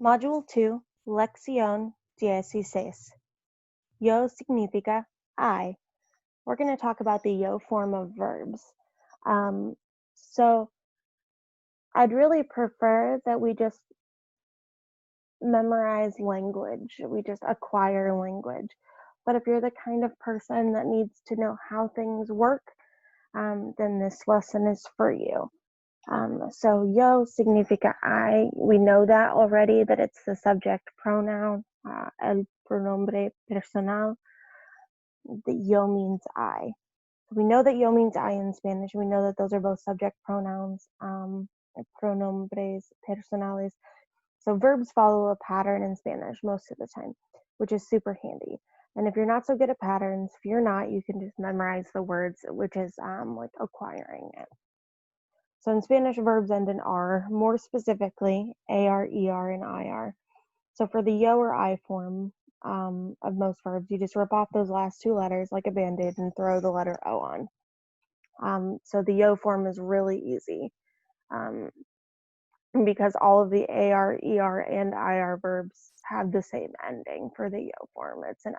Module 2, Lección 16. Yo significa I. We're going to talk about the yo form of verbs. Um, so I'd really prefer that we just memorize language, we just acquire language. But if you're the kind of person that needs to know how things work, then this lesson is for you. So yo significa I. We know that already, that it's the subject pronoun, el pronombre personal. That yo means I. We know that yo means I in Spanish. We know that those are both subject pronouns, pronombres personales. So verbs follow a pattern in Spanish most of the time, which is super handy. And if you're not so good at patterns, if you're not, you can just memorize the words, which is like acquiring it. So in Spanish, verbs end in R, more specifically AR, ER, and IR. So for the yo or I form of most verbs, you just rip off those last two letters like a band-aid and throw the letter O on. So the yo form is really easy because all of the AR, ER, and IR verbs have the same ending for the yo form. It's an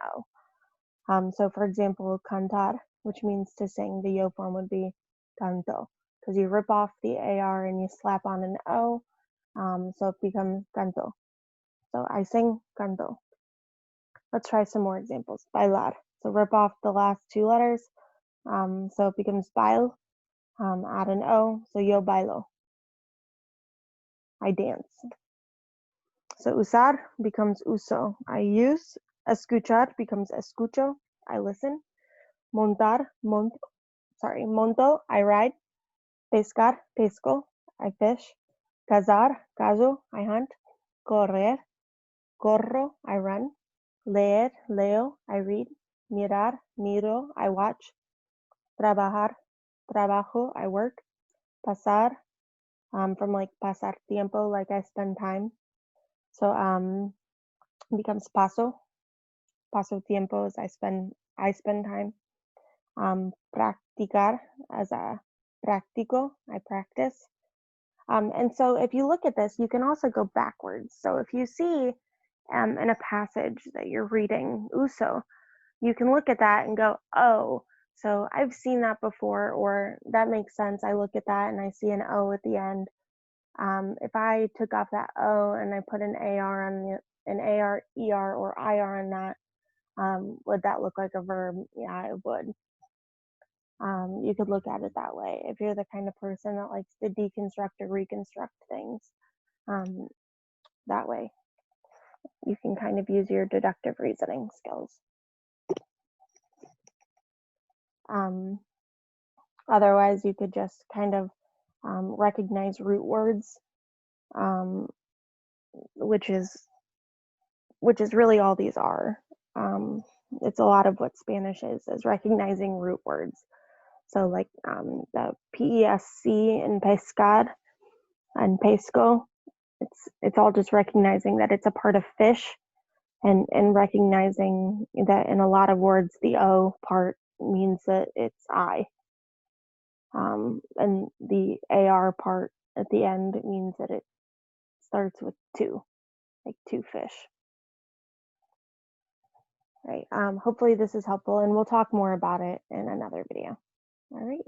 O. So for example, cantar, which means to sing, the yo form would be canto, because you rip off the AR and you slap on an O, so it becomes canto. So I sing canto. Let's try some more examples. Bailar. So rip off the last two letters, so it becomes bail. Add an O, so yo bailo. I dance. So usar becomes uso. I use. Escuchar becomes escucho. I listen. Monto. I ride. Pescar, pesco. I fish. Cazar, cazo. I hunt. Correr, corro. I run. Leer, leo. I read. Mirar, miro. I watch. Trabajar, trabajo. I work. Pasar, from like pasar tiempo, like I spend time. So it becomes paso. Paso tiempo is I spend time. Practicar as a practico, I practice. And so if you look at this, you can also go backwards. So if you see in a passage that you're reading uso, you can look at that and go, oh, so I've seen that before, or that makes sense. I look at that and I see an O at the end. If I took off that O and I put an AR on an AR, ER, or IR on that, would that look like a verb? Yeah, it would. You could look at it that way. If you're the kind of person that likes to deconstruct or reconstruct things, that way you can kind of use your deductive reasoning skills. Otherwise, you could just kind of recognize root words, which is really all these are. It's a lot of what Spanish is recognizing root words. So like the PESC in pescar and pesco, it's all just recognizing that it's a part of fish, and recognizing that in a lot of words the O part means that it's I, and the AR part at the end means that it starts with two, like two fish. Right. Hopefully this is helpful, and we'll talk more about it in another video. All right.